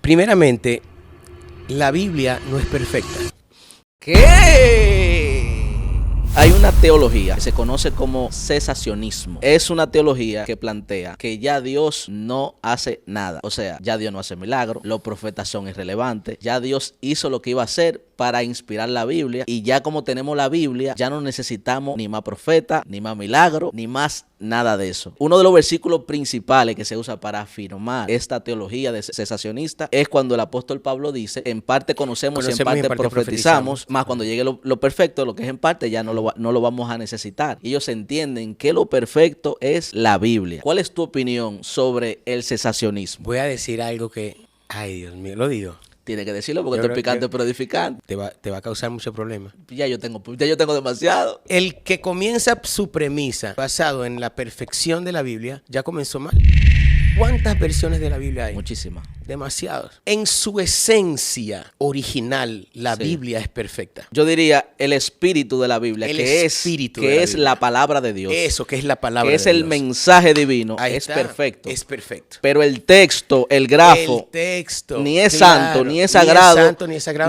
Primeramente, la Biblia no es perfecta. ¿Qué? Hay una teología que se conoce como cesacionismo. Es una teología que plantea que ya Dios no hace nada. O sea, ya Dios no hace milagros, los profetas son irrelevantes, ya Dios hizo lo que iba a hacer para inspirar la Biblia y ya como tenemos la Biblia, ya no necesitamos ni más profeta, ni más milagro, ni más nada de eso. Uno de los versículos principales que se usa para afirmar esta teología de cesacionista es cuando el apóstol Pablo dice, en parte conocemos y en parte profetizamos, más cuando llegue lo perfecto, lo que es en parte, ya no lo vamos a necesitar. Ellos entienden que lo perfecto es la Biblia. ¿Cuál es tu opinión sobre el cesacionismo? Voy a decir algo que, ay Dios mío, lo digo. Tiene que decirlo porque esto es picante pero edificante. Te va a causar mucho problema. Ya yo tengo demasiado. El que comienza su premisa basado en la perfección de la Biblia, ya comenzó mal. ¿Cuántas versiones de la Biblia hay? Muchísimas. Demasiados. En su esencia original, la Biblia es perfecta. Yo diría el espíritu de la Biblia, que es la palabra de Dios. Eso, que es la palabra de Dios. Que es el mensaje divino. Es perfecto. Es perfecto. Pero el texto, el grafo, ni es santo, ni es sagrado,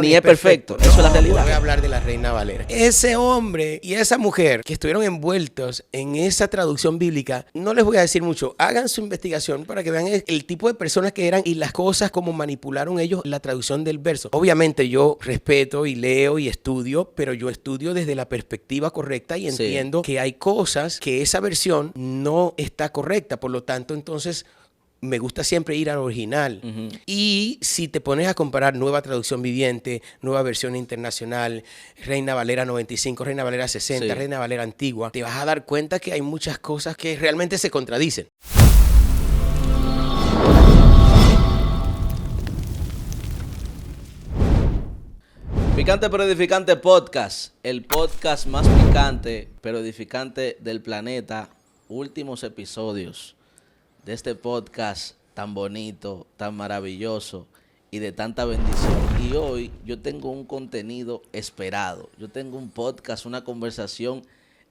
ni es perfecto. Eso es la realidad. Voy a hablar de la Reina Valera. Ese hombre y esa mujer que estuvieron envueltos en esa traducción bíblica, no les voy a decir mucho. Hagan su investigación para que vean el tipo de personas que eran y las cosas como manipularon ellos la traducción del verso. Obviamente yo respeto y leo y estudio, pero yo estudio desde la perspectiva correcta y entiendo que hay cosas que esa versión no está correcta. Por lo tanto, entonces me gusta siempre ir al original. Y si te pones a comparar nueva traducción viviente, nueva versión internacional, Reina Valera 95, Reina Valera 60, Reina Valera antigua, te vas a dar cuenta que hay muchas cosas que realmente se contradicen. Picante pero edificante podcast, el podcast más picante pero edificante del planeta. Últimos episodios de este podcast tan bonito, tan maravilloso y de tanta bendición. Y hoy yo tengo un contenido esperado. Yo tengo un podcast, una conversación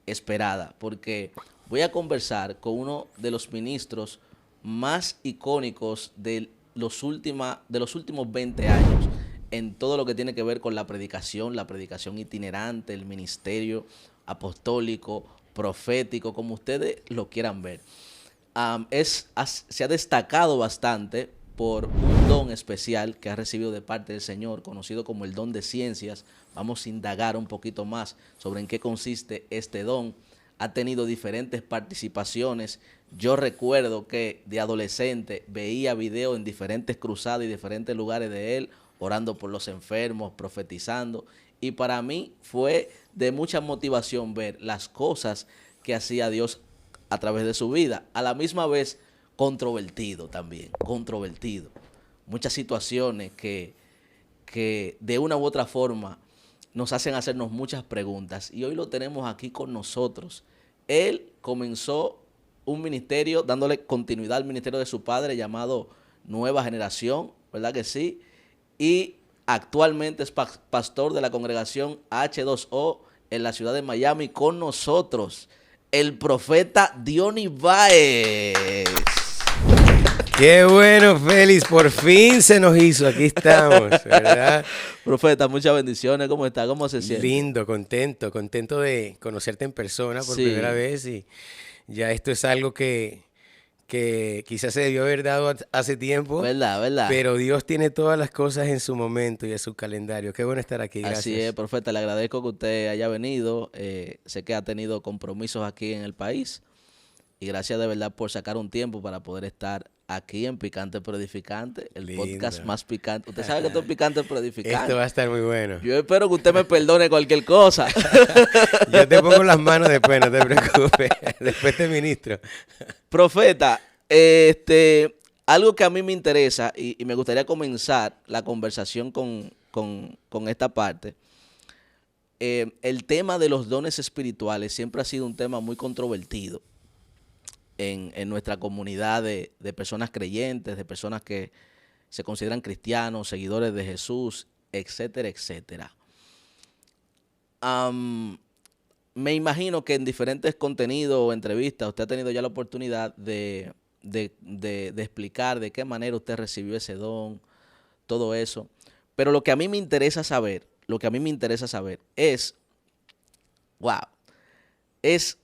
esperada, porque voy a conversar con uno de los ministros más icónicos de los últimos 20 años. En todo lo que tiene que ver con la predicación itinerante, el ministerio apostólico, profético, como ustedes lo quieran ver. Se ha destacado bastante por un don especial que ha recibido de parte del Señor, conocido como el don de ciencias. Vamos a indagar un poquito más sobre en qué consiste este don. Ha tenido diferentes participaciones. Yo recuerdo que de adolescente veía videos en diferentes cruzadas y diferentes lugares de él, orando por los enfermos, profetizando. Y para mí fue de mucha motivación ver las cosas que hacía Dios a través de su vida. A la misma vez, controvertido también, controvertido. Muchas situaciones que de una u otra forma nos hacen hacernos muchas preguntas. Y hoy lo tenemos aquí con nosotros. Él comenzó un ministerio, dándole continuidad al ministerio de su padre llamado Nueva Generación, ¿verdad que sí? Y actualmente es pastor de la congregación H2O en la ciudad de Miami. Con nosotros, el profeta Dionis Báez. Qué bueno, Félix, por fin se nos hizo, aquí estamos, ¿verdad? Profeta, muchas bendiciones, ¿cómo está? ¿Cómo se siente? Lindo, contento de conocerte en persona por primera vez, y ya esto es algo que quizás se debió haber dado hace tiempo. ¿Verdad? Pero Dios tiene todas las cosas en su momento y en su calendario. Qué bueno estar aquí, gracias. Así es, profeta, le agradezco que usted haya venido. Sé que ha tenido compromisos aquí en el país. Y gracias de verdad por sacar un tiempo para poder estar aquí en Picante pero Edificante, el podcast más picante. Usted sabe que esto es Picante pero Edificante. Esto va a estar muy bueno. Yo espero que usted me perdone cualquier cosa. Yo te pongo las manos después, no te preocupes. Después te ministro. Profeta, algo que a mí me interesa y me gustaría comenzar la conversación con esta parte. El tema de los dones espirituales siempre ha sido un tema muy controvertido en nuestra comunidad de personas creyentes, de personas que se consideran cristianos, seguidores de Jesús, etcétera, etcétera. Me imagino que en diferentes contenidos o entrevistas usted ha tenido ya la oportunidad de explicar de qué manera usted recibió ese don, todo eso. Pero lo que a mí me interesa saber, es, wow, es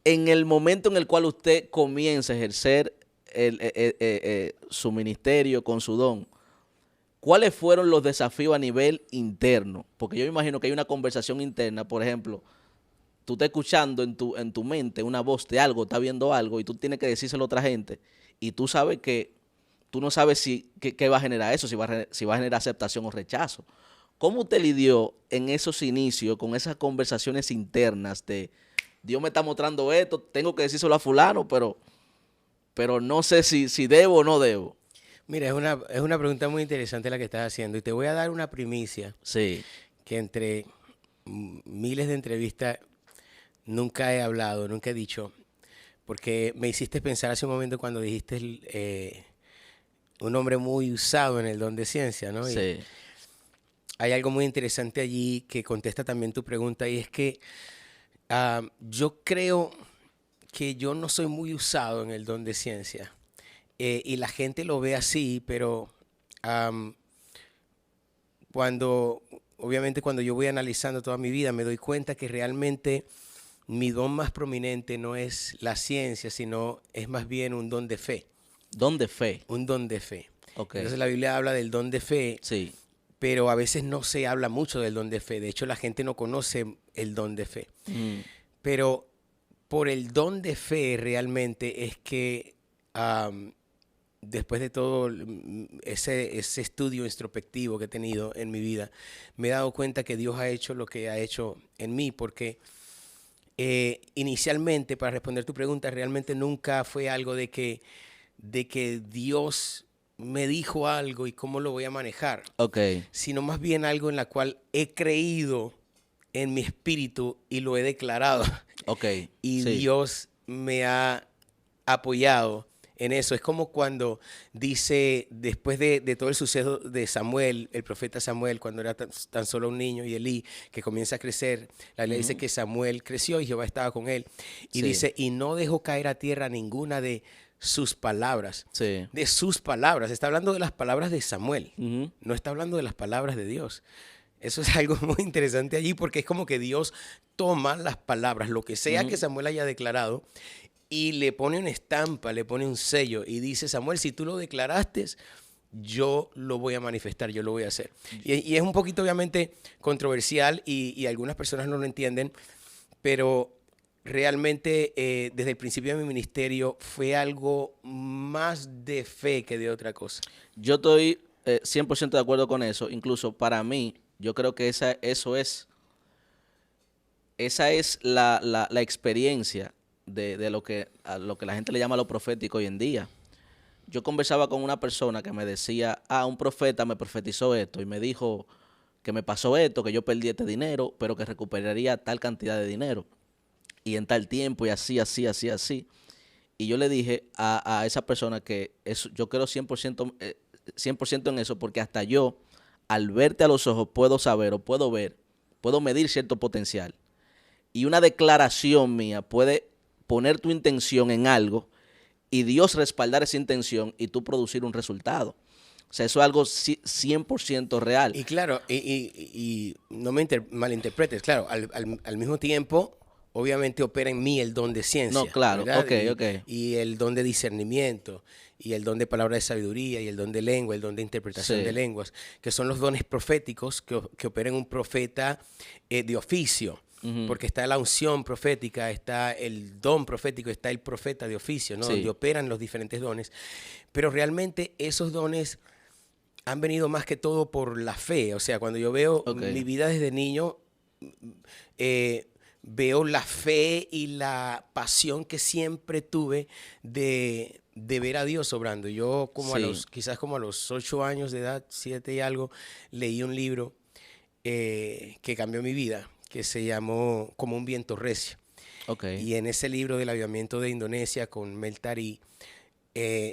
en el momento en el cual usted comienza a ejercer su ministerio con su don, ¿cuáles fueron los desafíos a nivel interno? Porque yo me imagino que hay una conversación interna, por ejemplo, tú estás escuchando en tu mente una voz de algo, estás viendo algo y tú tienes que decírselo a otra gente y tú sabes que tú no sabes qué va a generar eso, si va a generar aceptación o rechazo. ¿Cómo usted lidió en esos inicios con esas conversaciones internas de Dios me está mostrando esto, tengo que decírselo a fulano, pero no sé si debo o no debo? Mira, es una pregunta muy interesante la que estás haciendo y te voy a dar una primicia Sí, que entre miles de entrevistas nunca he hablado, nunca he dicho, porque me hiciste pensar hace un momento cuando dijiste un hombre muy usado en el don de ciencia, ¿no? Y sí, hay algo muy interesante allí que contesta también tu pregunta y es que yo creo que yo no soy muy usado en el don de ciencia y la gente lo ve así, pero am, obviamente cuando yo voy analizando toda mi vida me doy cuenta que realmente mi don más prominente no es la ciencia, sino es más bien un don de fe, don de fe. un don de fe. Ok, Entonces la Biblia habla del don de fe, sí, pero a veces no se habla mucho del don de fe. De hecho, la gente no conoce el don de fe. mm, Pero por el don de fe realmente es que después de todo ese estudio introspectivo que he tenido en mi vida, me he dado cuenta que Dios ha hecho lo que ha hecho en mí, porque inicialmente, para responder tu pregunta, realmente nunca fue algo de que Dios me dijo algo y cómo lo voy a manejar, ok, sino más bien algo en la cual he creído en mi espíritu y lo he declarado. ok, Y sí, Dios me ha apoyado en eso. Es como cuando dice, después de todo el suceso de Samuel, el profeta Samuel, cuando era tan solo un niño, y Elí, que comienza a crecer, la Biblia dice que Samuel creció y Jehová estaba con él. Y sí, dice, y no dejó caer a tierra ninguna de sus palabras. sí, De sus palabras. Está hablando de las palabras de Samuel. ujú, No está hablando de las palabras de Dios. Eso es algo muy interesante allí porque es como que Dios toma las palabras, lo que sea que ujú. Samuel haya declarado, y le pone una estampa, le pone un sello y dice, Samuel, si tú lo declaraste, yo lo voy a manifestar, yo lo voy a hacer. Y es un poquito obviamente controversial y algunas personas no lo entienden, pero realmente desde el principio de mi ministerio fue algo más de fe que de otra cosa. Yo estoy 100% de acuerdo con eso. Incluso para mí, yo creo que esa es la experiencia de a lo que la gente le llama lo profético hoy en día. Yo conversaba con una persona que me decía, un profeta me profetizó esto y me dijo que me pasó esto, que yo perdí este dinero, pero que recuperaría tal cantidad de dinero y en tal tiempo y así, así, así, así. Y yo le dije a esa persona que yo creo 100% en eso, porque hasta yo, al verte a los ojos, puedo saber o puedo ver, puedo medir cierto potencial. Y una declaración mía puede poner tu intención en algo y Dios respaldar esa intención y tú producir un resultado. O sea, eso es algo 100% real. Y claro, y no me malinterpretes, claro, al mismo tiempo, obviamente opera en mí el don de No, ciencia, claro, ¿verdad? ok, ok. Y el don de discernimiento, y el don de palabra de sabiduría, y el don de lengua, el don de interpretación de Sí. lenguas, que son los dones proféticos que opera en un profeta de oficio. Ujú. Porque está la unción profética, está el don profético, está el profeta de oficio, ¿no? Sí. Donde operan los diferentes dones. Pero realmente esos dones han venido más que todo por la fe. O sea, cuando yo veo Ok. mi vida desde niño, eh, veo la fe y la pasión que siempre tuve de ver a Dios obrando. Yo Sí. quizás como a los 8 años de edad, 7 y algo, leí un libro que cambió mi vida, que se llamó Como un viento recio. Ok. Y en ese libro del avivamiento de Indonesia con Mel Tari,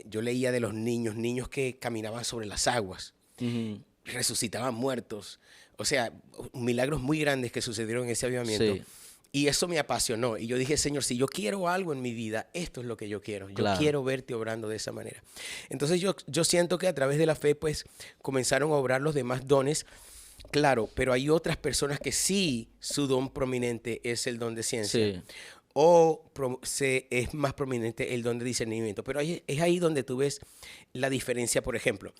yo leía de los niños que caminaban sobre las aguas, Ujú. resucitaban muertos. O sea, milagros muy grandes que sucedieron en ese avivamiento. Sí. Y eso me apasionó. Y yo dije, Señor, si yo quiero algo en mi vida, esto es lo que yo quiero. Yo Claro. quiero verte obrando de esa manera. Entonces yo siento que a través de la fe, pues, comenzaron a obrar los demás dones. Claro, pero hay otras personas que sí, su don prominente es el don de ciencia. Sí. O es más prominente el don de discernimiento. Pero es ahí donde tú ves la diferencia, por ejemplo,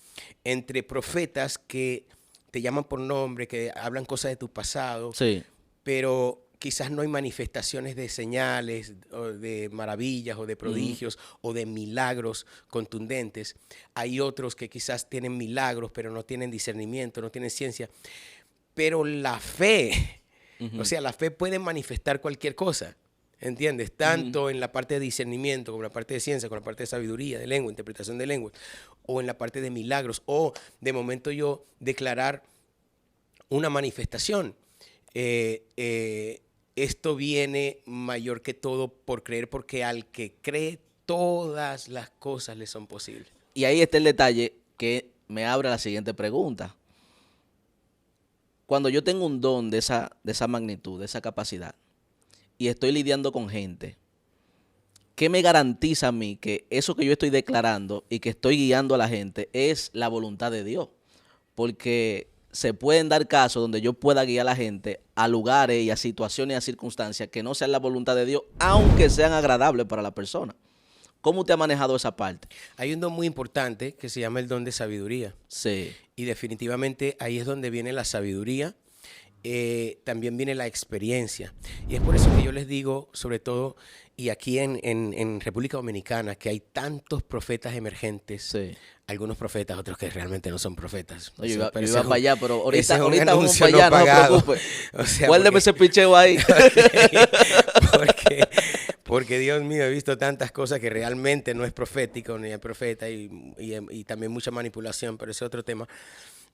entre profetas que te llaman por nombre, que hablan cosas de tu pasado, Sí. pero quizás no hay manifestaciones de señales, o de maravillas, o de prodigios, o de milagros contundentes. Hay otros que quizás tienen milagros, pero no tienen discernimiento, no tienen ciencia. Pero la fe, o sea, la fe puede manifestar cualquier cosa, ¿entiendes? Tanto en la parte de discernimiento, como en la parte de ciencia, como en la parte de sabiduría, de lengua, interpretación de lenguas, o en la parte de milagros, o de momento yo declarar una manifestación. Esto viene mayor que todo por creer, porque al que cree todas las cosas le son posibles. Y ahí está el detalle que me abre la siguiente pregunta. Cuando yo tengo un don de esa magnitud, de esa capacidad, y estoy lidiando con gente, ¿qué me garantiza a mí que eso que yo estoy declarando y que estoy guiando a la gente es la voluntad de Dios? Porque se pueden dar casos donde yo pueda guiar a la gente a lugares y a situaciones y a circunstancias que no sean la voluntad de Dios, aunque sean agradables para la persona. ¿Cómo usted ha manejado esa parte? Hay un don muy importante que se llama el don de sabiduría. Sí. Y definitivamente ahí es donde viene la sabiduría. También viene la experiencia. Y es por eso que yo les digo, sobre todo, y aquí en República Dominicana, que hay tantos profetas emergentes. Sí. Algunos profetas, otros que realmente no son profetas. No, yo iba Pero para allá, pero ahorita vamos anuncio para allá, no se pagado. preocupe. O sea, Guárdeme ese picheo ahí. Porque Dios mío, he visto tantas cosas que realmente no es profético, ni es profeta, y también mucha manipulación, pero ese es otro tema.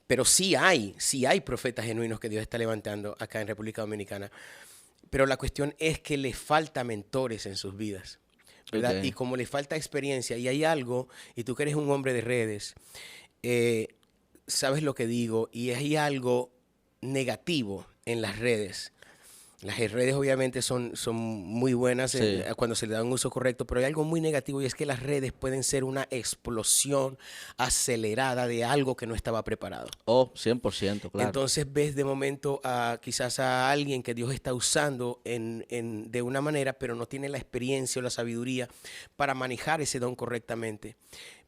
Pero sí hay profetas genuinos que Dios está levantando acá en República Dominicana. Pero la cuestión es que les falta mentores en sus vidas, ¿verdad? Okay. Y como les falta experiencia, y hay algo, y tú que eres un hombre de redes, sabes lo que digo, y hay algo negativo en las redes. Las redes obviamente son muy buenas cuando se le da un uso correcto, pero hay algo muy negativo, y es que las redes pueden ser una explosión acelerada de algo que no estaba preparado. Oh, 100%, claro. Entonces ves de momento quizás a alguien que Dios está usando de una manera, pero no tiene la experiencia o la sabiduría para manejar ese don correctamente,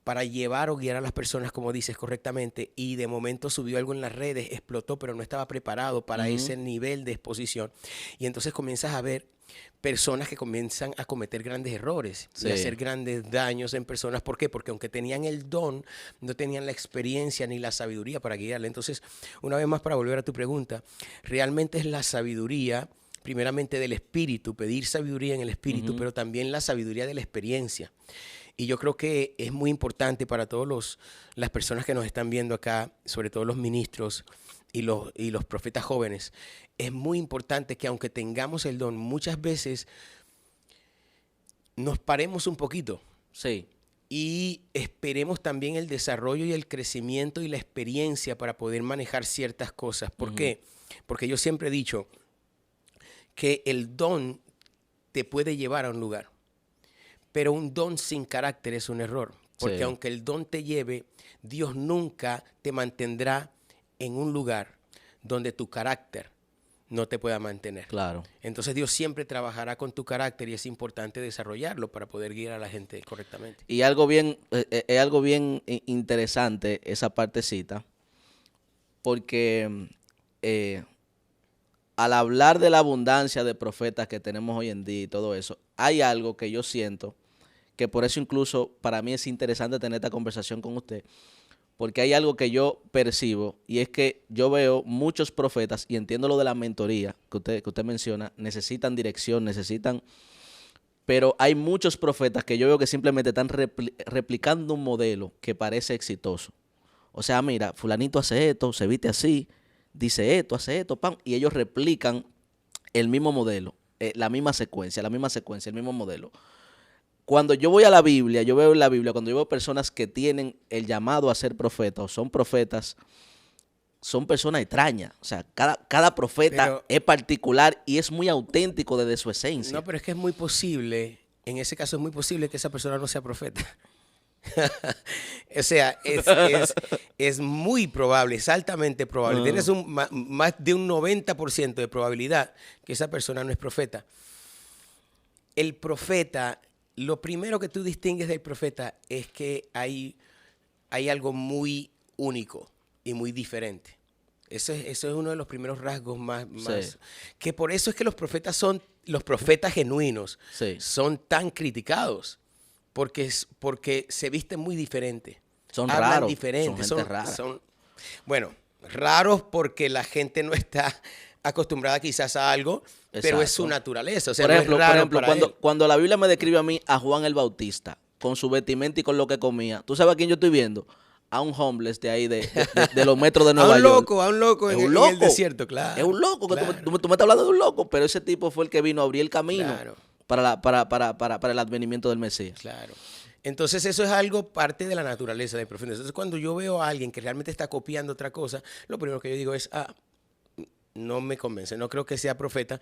para llevar o guiar a las personas, como dices, correctamente, y de momento subió algo en las redes, explotó, pero no estaba preparado para ese nivel de exposición. Y entonces comienzas a ver personas que comienzan a cometer grandes errores y a hacer grandes daños en personas. ¿Por qué? Porque aunque tenían el don, no tenían la experiencia ni la sabiduría para guiarle. Entonces, una vez más, para volver a tu pregunta, realmente es la sabiduría, primeramente del espíritu, pedir sabiduría en el espíritu, pero también la sabiduría de la experiencia. Y yo creo que es muy importante para todas las personas que nos están viendo acá, sobre todo los ministros y los profetas jóvenes, es muy importante que aunque tengamos el don, muchas veces nos paremos un poquito. Sí. Y esperemos también el desarrollo y el crecimiento y la experiencia para poder manejar ciertas cosas. ¿Por qué? Porque yo siempre he dicho que el don te puede llevar a un lugar. Pero un don sin carácter es un error, porque aunque el don te lleve, Dios nunca te mantendrá en un lugar donde tu carácter no te pueda mantener. Claro. Entonces Dios siempre trabajará con tu carácter, y es importante desarrollarlo para poder guiar a la gente correctamente. Y algo bien interesante esa partecita, porque al hablar de la abundancia de profetas que tenemos hoy en día y todo eso, hay algo que yo siento que por eso incluso para mí es interesante tener esta conversación con usted, porque hay algo que yo percibo, y es que yo veo muchos profetas, y entiendo lo de la mentoría que usted menciona, necesitan dirección, pero hay muchos profetas que yo veo que simplemente están replicando un modelo que parece exitoso. O sea, mira, fulanito hace esto, se viste así, dice esto, hace esto, pam, y ellos replican el mismo modelo, la misma secuencia, el mismo modelo. Cuando yo voy a la Biblia, yo veo en la Biblia, cuando yo veo personas que tienen el llamado a ser profetas o son profetas, son personas extrañas. O sea, cada profeta Pero- es particular y es muy auténtico desde su esencia. No, pero es que es muy posible, en ese caso es muy posible que esa persona no sea profeta. O sea, es muy probable, es altamente probable. Tienes más de un 90% de probabilidad que esa persona no es profeta. El profeta, lo primero que tú distingues del profeta es que hay algo muy único y muy diferente. Eso es uno de los primeros rasgos más. Sí. Que por eso es que los profetas genuinos Sí. son tan criticados. Porque se visten muy diferente. Son hablan raros, diferente. son gente rara. Bueno, raros porque la gente no está acostumbrada quizás a algo, pero es su Exacto. naturaleza. O sea, Por no ejemplo, es raro para él. cuando la Biblia me describe a mí, a Juan el Bautista, con su vestimenta y con lo que comía, ¿tú sabes a quién yo estoy viendo? A un homeless de ahí, de los metros de Nueva York. A un loco Es en, un en loco. el desierto, claro. Es un loco. Que claro. tú me estás hablando de un loco, pero ese tipo fue el que vino a abrir el camino Claro. para el advenimiento del Mesías. Claro. Entonces eso es algo parte de la naturaleza del profeta. Entonces cuando yo veo a alguien que realmente está copiando otra cosa, lo primero que yo digo es, no me convence, no creo que sea profeta,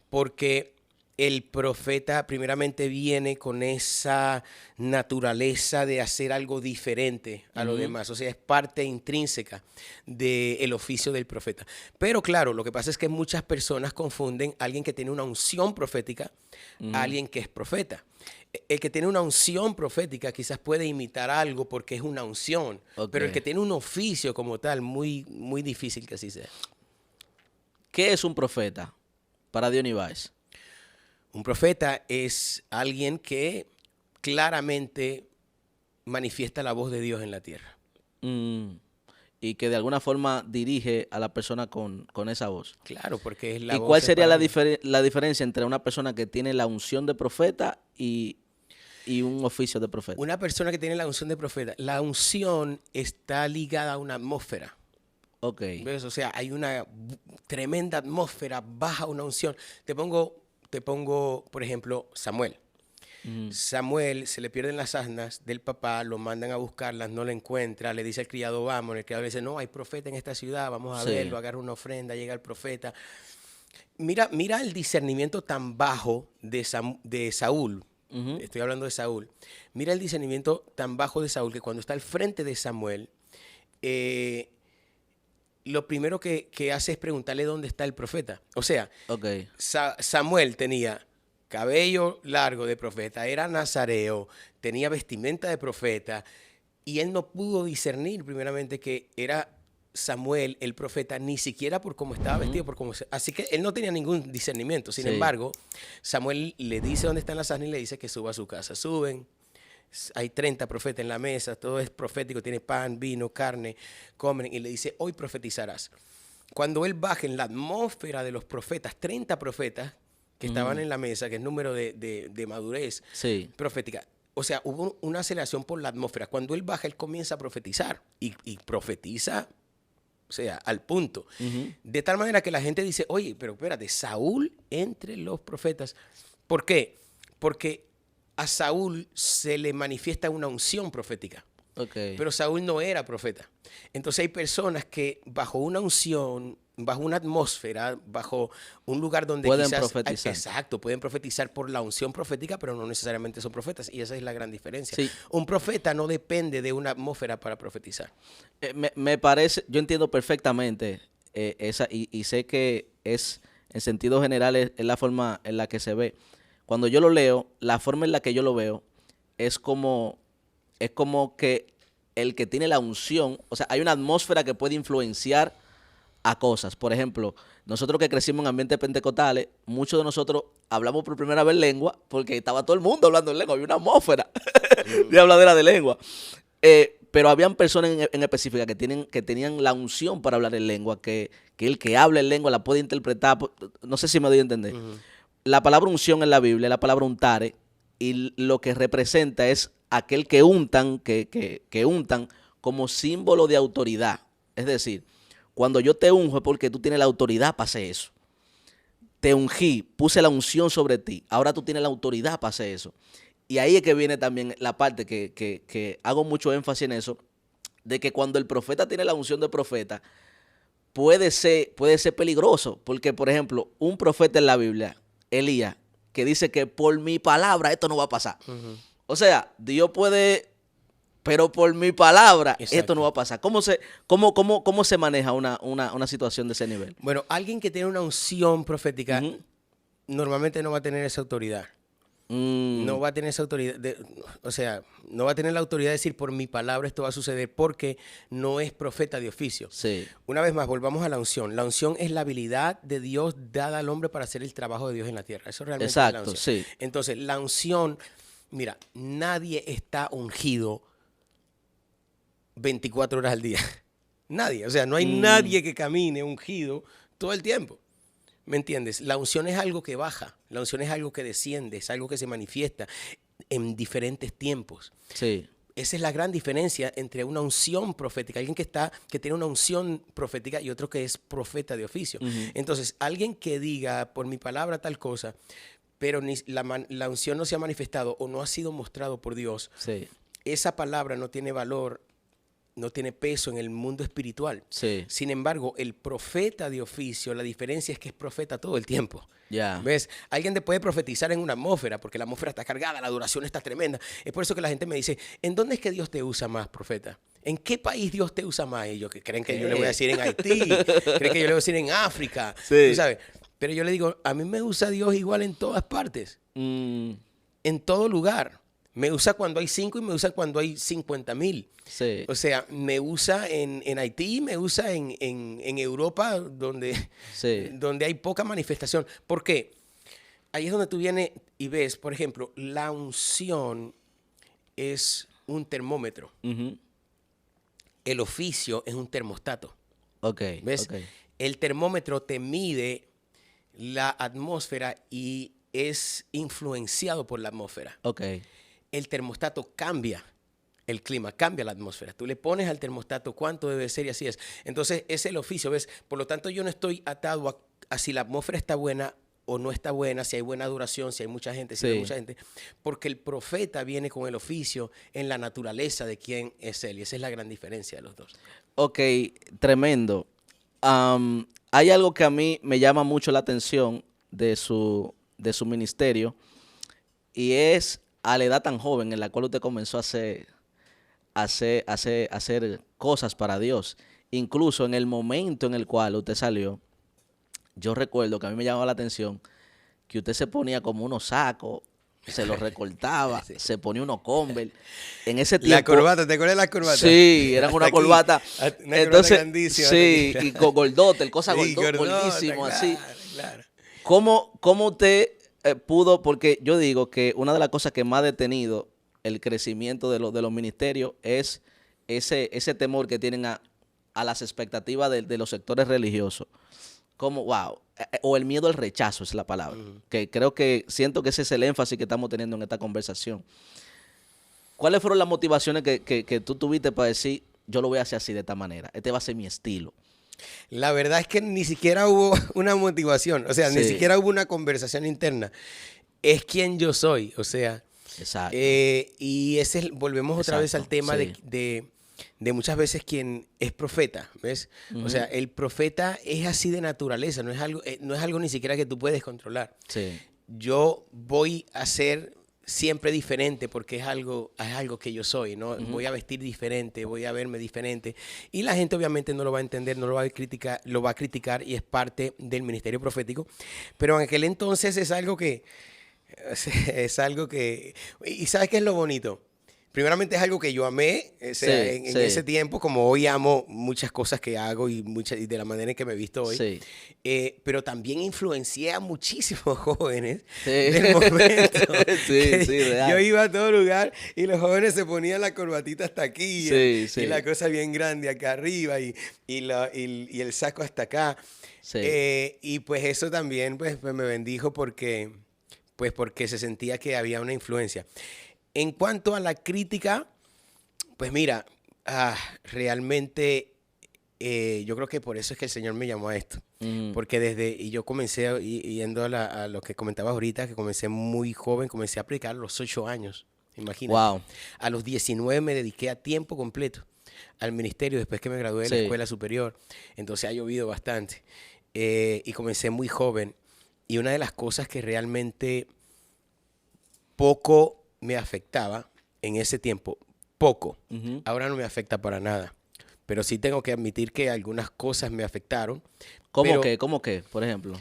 porque el profeta primeramente viene con esa naturaleza de hacer algo diferente a los demás. O sea, es parte intrínseca del oficio del profeta. Pero claro, lo que pasa es que muchas personas confunden a alguien que tiene una unción profética a alguien que es profeta. El que tiene una unción profética quizás puede imitar algo porque es una unción, Ok. pero el que tiene un oficio como tal, muy, muy difícil que así sea. ¿Qué es un profeta para Diony Báez? Un profeta es alguien que claramente manifiesta la voz de Dios en la tierra. Y que de alguna forma dirige a la persona con esa voz. Claro, porque es la ¿Y voz cuál sería la, separada. la diferencia entre una persona que tiene la unción de profeta y un oficio de profeta? Una persona que tiene la unción de profeta, la unción está ligada a una atmósfera. Ok. ¿Ves? O sea, hay una tremenda atmósfera, baja una unción. Te pongo, por ejemplo, Samuel. Samuel se le pierden las asnas del papá, lo mandan a buscarlas, no la encuentra, le dice al criado, vamos, el criado le dice, no, hay profeta en esta ciudad, vamos a Sí. verlo, agarra una ofrenda, llega el profeta. Mira el discernimiento tan bajo de Saúl. Estoy hablando de Saúl. Mira el discernimiento tan bajo de Saúl que cuando está al frente de Samuel, lo primero que hace es preguntarle dónde está el profeta. O sea, Ok. Samuel tenía cabello largo de profeta, era nazareo, tenía vestimenta de profeta, y él no pudo discernir primeramente que era Samuel el profeta, ni siquiera por cómo estaba vestido, así que él no tenía ningún discernimiento. Sin Sí. embargo, Samuel le dice dónde están las asnas y le dice que suba a su casa. Suben, hay 30 profetas en la mesa, todo es profético, tiene pan, vino, carne, comen, y le dice, hoy profetizarás. Cuando él baja en la atmósfera de los profetas, 30 profetas que estaban en la mesa, que es número de madurez Sí. profética, o sea, hubo una aceleración por la atmósfera. Cuando él baja, él comienza a profetizar y profetiza, o sea, al punto. De tal manera que la gente dice, oye, pero espérate, Saúl entre los profetas. ¿Por qué? Porque a Saúl se le manifiesta una unción profética. Ok. Pero Saúl no era profeta. Entonces hay personas que bajo una unción, bajo una atmósfera, bajo un lugar donde Pueden quizás... profetizar. Exacto, pueden profetizar por la unción profética, pero no necesariamente son profetas. Y esa es la gran diferencia. Sí. Un profeta no depende de una atmósfera para profetizar. Me parece, yo entiendo perfectamente esa y sé que es, en sentido general, es la forma en la que se ve. Cuando yo lo leo, la forma en la que yo lo veo es como que el que tiene la unción, o sea, hay una atmósfera que puede influenciar a cosas. Por ejemplo, nosotros que crecimos en ambientes pentecostales, muchos de nosotros hablamos por primera vez lengua porque estaba todo el mundo hablando en lengua, había una atmósfera de habladera de lengua. Pero habían personas en específica que tenían la unción para hablar en lengua, que el que habla en lengua la puede interpretar. No sé si me doy a entender. La palabra unción en la Biblia es la palabra untare, y lo que representa es aquel que untan, que untan como símbolo de autoridad. Es decir, cuando yo te unjo es porque tú tienes la autoridad para hacer eso. Te ungí, puse la unción sobre ti, ahora tú tienes la autoridad para hacer eso. Y ahí es que viene también la parte que hago mucho énfasis en eso, de que cuando el profeta tiene la unción de profeta, puede ser peligroso. Porque, por ejemplo, un profeta en la Biblia, Elías, que dice que por mi palabra esto no va a pasar. O sea, Dios puede, pero por mi palabra esto no va a pasar. ¿Cómo se maneja una situación de ese nivel? Bueno, alguien que tiene una unción profética normalmente no va a tener esa autoridad. No va a tener esa autoridad, o sea, no va a tener la autoridad de decir por mi palabra esto va a suceder porque no es profeta de oficio. Sí. Una vez más, volvamos a la unción. La unción es la habilidad de Dios dada al hombre para hacer el trabajo de Dios en la tierra. Eso realmente es la unción. Sí. Entonces, la unción, mira, nadie está ungido 24 horas al día. Nadie, o sea, no hay nadie que camine ungido todo el tiempo. ¿Me entiendes? La unción es algo que baja, la unción es algo que desciende, es algo que se manifiesta en diferentes tiempos. Sí. Esa es la gran diferencia entre una unción profética, alguien que tiene una unción profética y otro que es profeta de oficio. Entonces, alguien que diga por mi palabra tal cosa, pero la unción no se ha manifestado o no ha sido mostrado por Dios, Sí. esa palabra no tiene valor, no tiene peso en el mundo espiritual. Sí. Sin embargo, el profeta de oficio, la diferencia es que es profeta todo el tiempo. Ya. ¿Ves? Alguien te puede profetizar en una atmósfera, porque la atmósfera está cargada, la duración está tremenda. Es por eso que la gente me dice, ¿en dónde es que Dios te usa más, profeta? ¿En qué país Dios te usa más? Ellos que creen que yo le voy a decir en Haití, creen que yo le voy a decir en África, Sí. ¿tú sabes? Pero yo le digo, a mí me usa Dios igual en todas partes, en todo lugar. Me usa cuando hay 5 y me usa cuando hay 50,000. Sí. O sea, me usa en Haití, me usa en Europa, donde hay poca manifestación. ¿Por qué? Ahí es donde tú vienes y ves, por ejemplo, la unción es un termómetro. El oficio es un termostato. Ok. ¿Ves? Okay. El termómetro te mide la atmósfera y es influenciado por la atmósfera. Ok. El termostato cambia el clima, cambia la atmósfera. Tú le pones al termostato cuánto debe ser y así es. Entonces, es el oficio, ¿ves? Por lo tanto, yo no estoy atado a si la atmósfera está buena o no está buena, si hay buena duración, si hay mucha gente, si no hay mucha gente. Porque el profeta viene con el oficio en la naturaleza de quién es él. Y esa es la gran diferencia de los dos. Ok, tremendo. Hay algo que a mí me llama mucho la atención de su ministerio y es a la edad tan joven en la cual usted comenzó a hacer cosas para Dios. Incluso en el momento en el cual usted salió, yo recuerdo que a mí me llamaba la atención que usted se ponía como unos sacos, se los recortaba, Sí. se ponía unos Converse. En ese tiempo... La corbata, ¿te acuerdas de las corbatas? Sí, eran una corbata. Una Entonces, corbata grandísima. sí, y con gordote, el cosa Sí, gordísimo, claro, así. Claro. ¿Cómo usted pudo? Porque yo digo que una de las cosas que más ha detenido el crecimiento de los ministerios es ese temor que tienen a las expectativas de los sectores religiosos. Como, wow, o el miedo al rechazo es la palabra. Que siento que ese es el énfasis que estamos teniendo en esta conversación. ¿Cuáles fueron las motivaciones que tú tuviste para decir, yo lo voy a hacer así de esta manera? Este va a ser mi estilo. La verdad es que ni siquiera hubo una motivación, o sea, ni Sí. siquiera hubo una conversación interna. Es quien yo soy, o sea. Exacto. Y volvemos otra vez al tema sí. de muchas veces quien es profeta, ¿ves? O sea, el profeta es así de naturaleza, no es algo ni siquiera que tú puedes controlar. Sí. Yo voy a ser siempre diferente porque es algo que yo soy, ¿no? Voy a vestir diferente, voy a verme diferente. Y la gente obviamente no lo va a entender, no lo va a criticar y es parte del ministerio profético. Pero en aquel entonces es algo que... ¿Y sabes qué es lo bonito? Primeramente es algo que yo amé, o sea, en ese tiempo, como hoy amo muchas cosas que hago y de la manera en que me he visto hoy. Sí. Pero también influencié a muchísimos jóvenes Sí. del momento. Sí, real. Yo iba a todo lugar y los jóvenes se ponían la corbatita hasta aquí Sí. y la cosa bien grande acá arriba y el saco hasta acá. Sí. Y pues eso también pues me bendijo porque se sentía que había una influencia. En cuanto a la crítica, pues mira, realmente yo creo que por eso es que el Señor me llamó a esto. Porque y yo comencé, yendo a lo que comentabas ahorita, que comencé muy joven, comencé a predicar a los 8 años, imagínate. Wow. A los 19 me dediqué a tiempo completo. al ministerio después que me gradué de la Sí. escuela superior. Entonces ha llovido bastante. Y comencé muy joven. Y una de las cosas que realmente poco me afectaba en ese tiempo, poco, Ujú. ahora no me afecta para nada. Pero sí tengo que admitir que algunas cosas me afectaron. ¿Cómo Pero que? ¿Cómo que? Por ejemplo.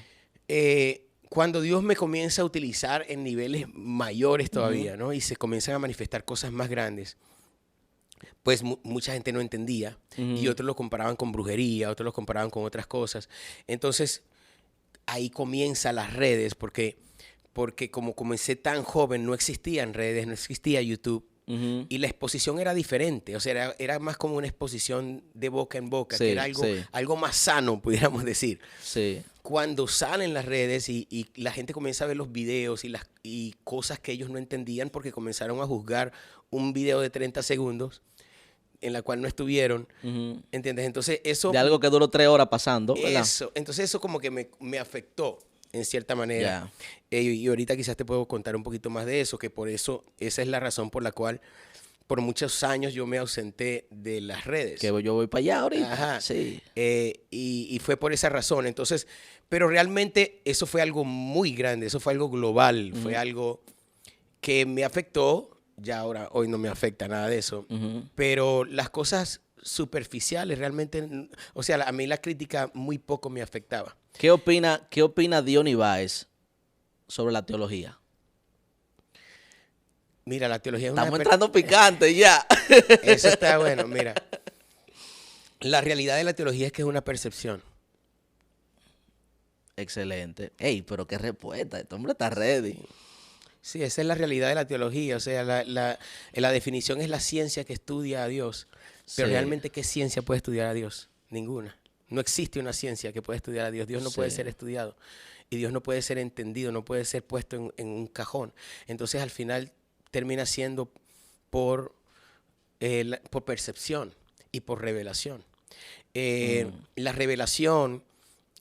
cuando Dios me comienza a utilizar en niveles mayores Ujú. todavía, ¿no? Y se comienzan a manifestar cosas más grandes, pues mucha gente no entendía y Ujú. otros lo comparaban con brujería, otros lo comparaban con otras cosas. Entonces, ahí comienzan las redes, porque como comencé tan joven, no existían redes, no existía YouTube. Ujú. Y la exposición era diferente, o sea, era más como una exposición de boca en boca, que era Sí, sí, algo más sano, pudiéramos decir. sí, Cuando salen las redes y la gente comienza a ver los videos y cosas que ellos no entendían porque comenzaron a juzgar un video de 30 segundos en la cual no estuvieron, ujú. ¿entiendes? Entonces De algo que duró 3 horas pasando, ¿verdad? entonces eso como que me afectó en cierta manera. Ya. Y ahorita quizás te puedo contar un poquito más de eso, que por eso, esa es la razón por la cual por muchos años yo me ausenté de las redes. Que yo voy para allá ahorita. Ajá. Sí. Y fue por esa razón. Entonces, pero realmente eso fue algo muy grande, eso fue algo global, fue Ujú. algo que me afectó. Ya ahora, hoy no me afecta nada de eso. Ujú. Pero las cosas superficiales realmente, o sea, a mí la crítica muy poco me afectaba. ¿Qué opina Diony Báez sobre la teología? Mira, la teología es una... Estamos entrando picante ya. Eso está bueno, mira. La realidad de la teología es que es una percepción. Excelente. Ey, pero qué respuesta. Este hombre está ready. Sí, esa es la realidad de la teología. O sea, la definición es la ciencia que estudia a Dios. Pero Sí. realmente, ¿qué ciencia puede estudiar a Dios? Ninguna. No existe una ciencia que pueda estudiar a Dios. Dios no puede Sí. ser estudiado. Y Dios no puede ser entendido, no puede ser puesto en un cajón. Entonces, al final, termina siendo por, por percepción y por revelación. La revelación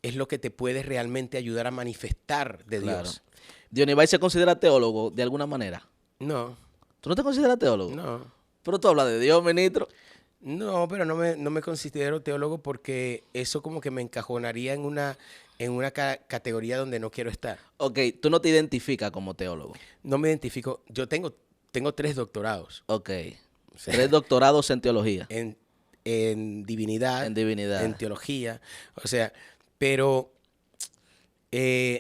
es lo que te puede realmente ayudar a manifestar de Claro. Dios. Diony Báez se considera teólogo de alguna manera. No, ¿Tú no te consideras teólogo? no. Pero tú hablas de Dios, ministro. No, pero no me considero teólogo porque eso como que me encajonaría en una categoría donde no quiero estar. Ok, tú no te identificas como teólogo. No me identifico. Yo tengo 3 doctorados Ok. o sea, 3 doctorados en teología, en divinidad, en divinidad. en teología, o sea, pero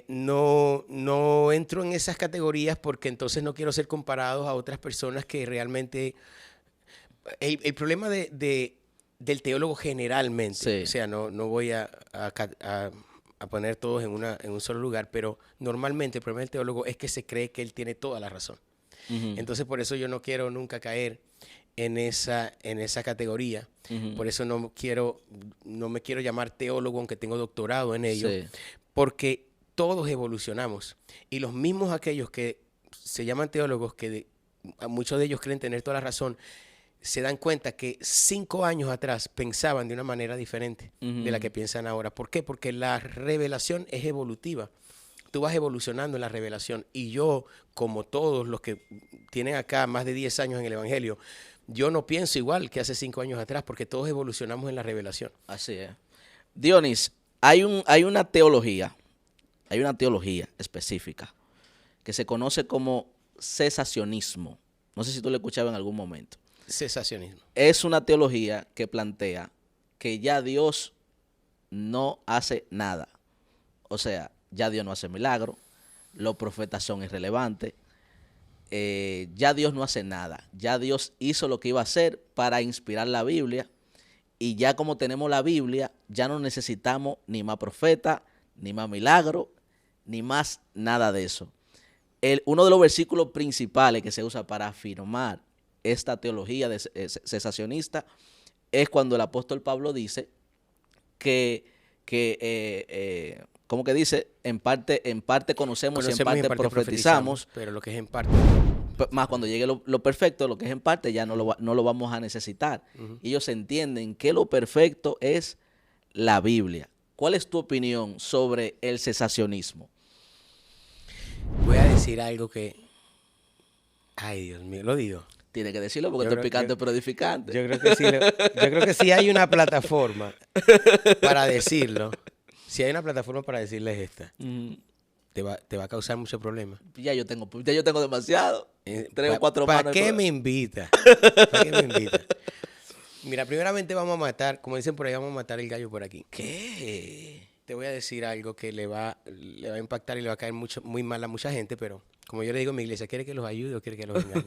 no entro en esas categorías porque entonces no quiero ser comparado a otras personas que realmente... El problema del teólogo generalmente, Sí. o sea, no voy a poner todos en un solo lugar, pero normalmente el problema del teólogo es que se cree que él tiene toda la razón. Ujú. Entonces, por eso yo no quiero nunca caer en esa categoría. Ujú. Por eso no me quiero llamar teólogo, aunque tengo doctorado en ello, Sí. porque todos evolucionamos. Y los mismos aquellos que se llaman teólogos, muchos de ellos creen tener toda la razón, se dan cuenta que 5 años atrás pensaban de una manera diferente de la que piensan ahora. ¿Por qué? Porque la revelación es evolutiva. Tú vas evolucionando en la revelación. Y yo, como todos los que tienen acá más de 10 años en el Evangelio, yo no pienso igual que hace 5 años atrás, porque todos evolucionamos en la revelación. Así es. Dionis, hay una teología específica que se conoce como cesacionismo. No sé si tú lo escuchabas en algún momento. Cesacionismo. Es una teología que plantea que ya Dios no hace nada. O sea, ya Dios no hace milagro, los profetas son irrelevantes, ya Dios no hace nada. Ya Dios hizo lo que iba a hacer para inspirar la Biblia y ya como tenemos la Biblia, ya no necesitamos ni más profeta, ni más milagro, ni más nada de eso. Uno de los versículos principales que se usa para afirmar esta teología cesacionista es cuando el apóstol Pablo dice como que dice, en parte conocemos y en parte profetizamos, pero lo que es en parte. más cuando llegue lo perfecto, lo que es en parte ya no lo vamos a necesitar. Y ellos entienden que lo perfecto es la Biblia. ¿Cuál es tu opinión sobre el cesacionismo? Voy a decir algo que... Ay, Dios mío, lo digo. Tiene que decirlo porque Yo esto es creo- picante yo- pero edificante. Yo creo que sí, yo creo que sí hay una plataforma para decirlo. Si hay una plataforma para decirles esta, Ujú. te va a causar mucho problema. Ya yo tengo demasiado. 3 o 4 ¿Para manos. qué me invita? ¿Para qué me invita? Mira, primeramente vamos a matar, como dicen por ahí, vamos a matar el gallo por aquí. ¿Qué? Te voy a decir algo que le va a impactar y le va a caer muy mal a mucha gente, pero como yo le digo en mi iglesia, ¿quiere que los ayude o quiere que los engañe?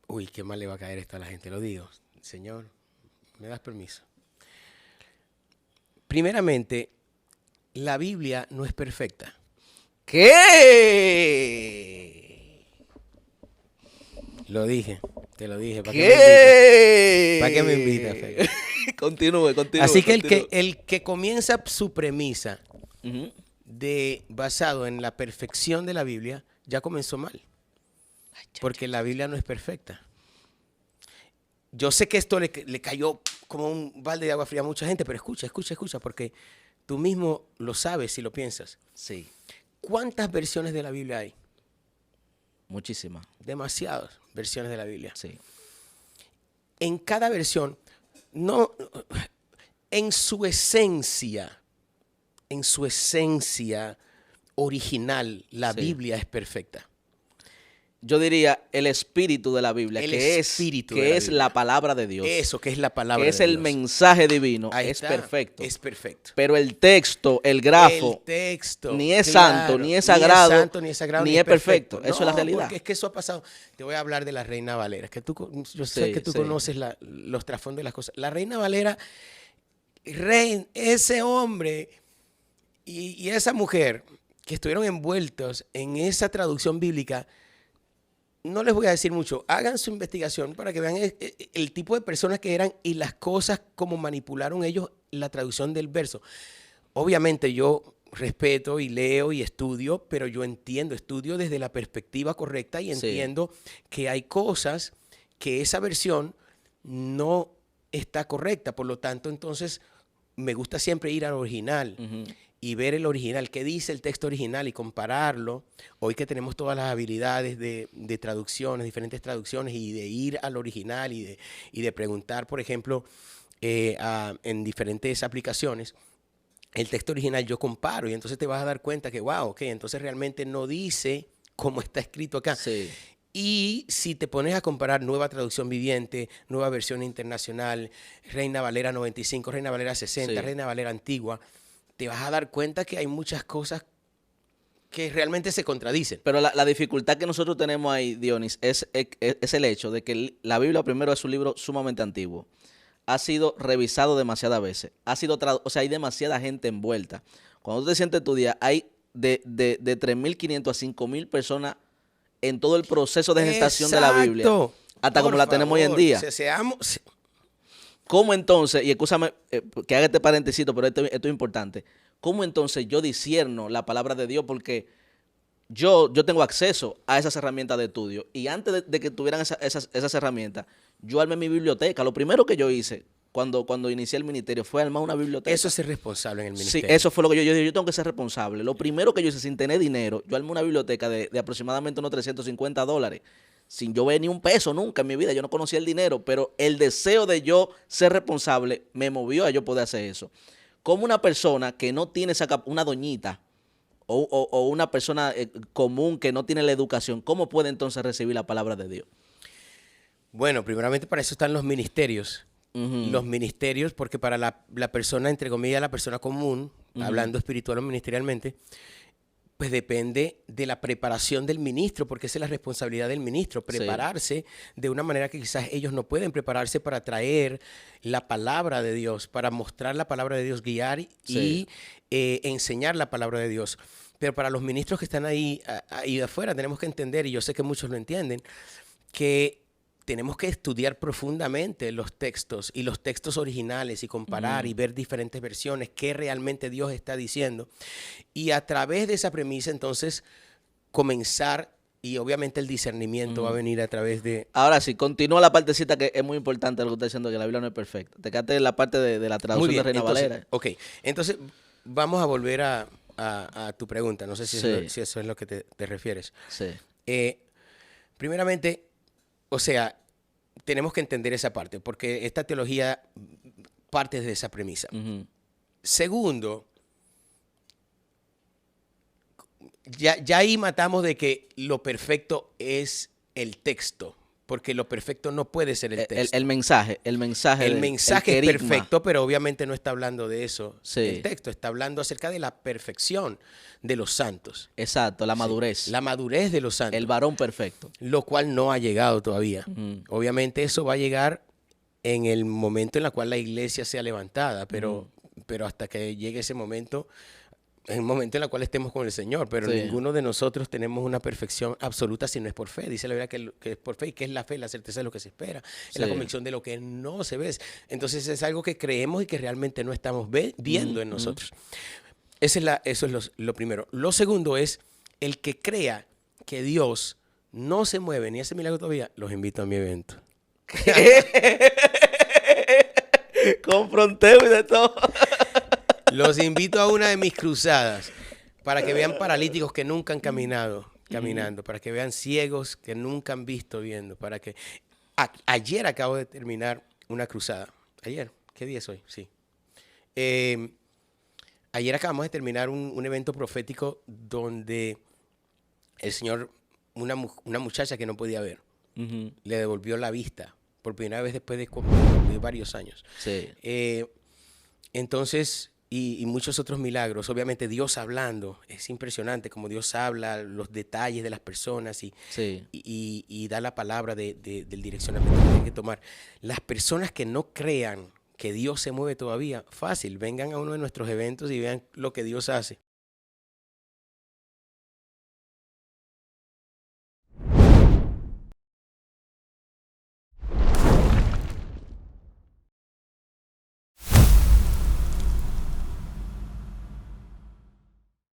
Uy, qué mal le va a caer esto a la gente, lo digo. Señor, ¿me das permiso? Primeramente, la Biblia no es perfecta. ¿Qué? Lo dije, te lo dije. ¿Qué? ¿Para qué me invita, Fede? Continúe. Así que continúe. el que comienza su premisa Ujú. basado en la perfección de la Biblia, ya comenzó mal. Porque la Biblia no es perfecta. Yo sé que esto le cayó como un balde de agua fría a mucha gente, pero escucha, porque tú mismo lo sabes si lo piensas. Sí, ¿Cuántas versiones de la Biblia hay? muchísimas. Demasiadas versiones de la Biblia. Sí. En cada versión, no, en su esencia original, la Sí. Biblia es perfecta. Yo diría el espíritu de la Biblia, El que espíritu de la es Biblia. la palabra de Dios. Eso que es la palabra que es de el Dios. mensaje divino. Ahí es está, perfecto. Es perfecto. Pero el texto, el grafo, El texto, ni es claro, santo, ni es sagrado, ni es sagrado, ni es perfecto. Eso es la No, realidad. Porque es que eso ha pasado. Te voy a hablar de la Reina Valera, que yo sé Sí, que tú sí. conoces los trasfondos de las cosas. La Reina Valera, ese hombre y esa mujer que estuvieron envueltos en esa traducción bíblica, no les voy a decir mucho. Hagan su investigación para que vean el tipo de personas que eran y las cosas como manipularon ellos la traducción del verso. Obviamente yo respeto y leo y estudio, pero yo estudio desde la perspectiva correcta y Sí. entiendo que hay cosas que esa versión no está correcta. Por lo tanto, entonces, me gusta siempre ir al original Ujú. y ver el original, qué dice el texto original y compararlo. Hoy que tenemos todas las habilidades de traducciones, diferentes traducciones, y de ir al original y de preguntar, por ejemplo, en diferentes aplicaciones, el texto original yo comparo y entonces te vas a dar cuenta que, wow, ok, entonces realmente no dice como está escrito acá. Sí. Y si te pones a comparar Nueva Traducción Viviente, Nueva Versión Internacional, Reina Valera 95, Reina Valera 60, Sí. Reina Valera Antigua, te vas a dar cuenta que hay muchas cosas que realmente se contradicen. Pero la dificultad que nosotros tenemos ahí, Dionis, es el hecho de que la Biblia, primero, es un libro sumamente antiguo. Ha sido revisado demasiadas veces. O sea, hay demasiada gente envuelta. Cuando tú te sientes tu día, hay de 3.500 a 5.000 personas en todo el proceso de gestación de la Biblia. Exacto. Hasta como Por la tenemos hoy en favor, día. seamos... ¿Cómo entonces, y escúchame que haga este paréntesis, pero esto es importante, cómo entonces yo discierno la palabra de Dios? Porque yo tengo acceso a esas herramientas de estudio, y antes de que tuvieran esas herramientas, yo armé mi biblioteca. Lo primero que yo hice cuando inicié el ministerio fue armar una biblioteca. Eso es ser responsable en el Sí, ministerio. eso fue lo que yo dije. Yo tengo que ser responsable. Lo primero que yo hice sin tener dinero, yo armé una biblioteca de aproximadamente unos $350, sin yo ver ni un peso nunca en mi vida. Yo no conocía el dinero, pero el deseo de yo ser responsable me movió a yo poder hacer eso. Como una persona que no tiene una doñita o una persona común que no tiene la educación, ¿cómo puede entonces recibir la palabra de Dios? Bueno, primeramente para eso están los ministerios. Ujú. Los ministerios, porque para la persona, entre comillas, la persona común, hablando espiritual o ministerialmente, pues depende de la preparación del ministro, porque esa es la responsabilidad del ministro, prepararse de una manera que quizás ellos no pueden prepararse para traer la palabra de Dios, para mostrar la palabra de Dios, guiar y enseñar la palabra de Dios. Pero para los ministros que están ahí afuera, tenemos que entender, y yo sé que muchos lo entienden, que tenemos que estudiar profundamente los textos y los textos originales y comparar y ver diferentes versiones, qué realmente Dios está diciendo. Y a través de esa premisa, entonces, comenzar, y obviamente el discernimiento va a venir a través de... Ahora sí, continúa la partecita que es muy importante lo que usted está diciendo, que la Biblia no es perfecta. Te quedaste en la parte de la traducción Muy bien, de Reina entonces, Valera. ok, entonces vamos a volver a tu pregunta. No sé si, Sí. si eso es lo que te refieres. Sí. Primeramente, o sea, tenemos que entender esa parte, porque esta teología parte de esa premisa. Ujú. Segundo, ya ahí matamos de que lo perfecto es el texto, porque lo perfecto no puede ser el texto. El mensaje. El mensaje. El del- mensaje el es querigma. perfecto, pero obviamente no está hablando de eso Sí. el texto, está hablando acerca de la perfección de los santos. Exacto, la madurez. La madurez de los santos, El varón perfecto. lo cual no ha llegado todavía. Ujú. Obviamente eso va a llegar en el momento en el cual la iglesia sea levantada, pero hasta que llegue ese momento, es el momento en el cual estemos con el Señor, pero Sí. ninguno de nosotros tenemos una perfección absoluta si no es por fe. Dice la Biblia que es por fe, y que es la fe, la certeza de lo que se espera, es la Sí. convicción de lo que no se ve. Entonces es algo que creemos y que realmente no estamos viendo en nosotros. Eso es lo primero. Lo segundo es el que crea que Dios no se mueve ni hace milagro todavía, los invito a mi evento. Confronteo y de todo. Los invito a una de mis cruzadas para que vean paralíticos que nunca han caminando, para que vean ciegos que nunca han visto viendo, para que... ayer acabo de terminar una cruzada. Ayer, ¿qué día es hoy? Sí. Ayer acabamos de terminar un evento profético donde el Señor, una muchacha que no podía ver, Ujú. le devolvió la vista por primera vez después de varios años. Sí. Entonces, y muchos otros milagros, obviamente Dios hablando, es impresionante como Dios habla, los detalles de las personas y da la palabra del direccionamiento que tienen que tomar. Las personas que no crean que Dios se mueve todavía, fácil, vengan a uno de nuestros eventos y vean lo que Dios hace.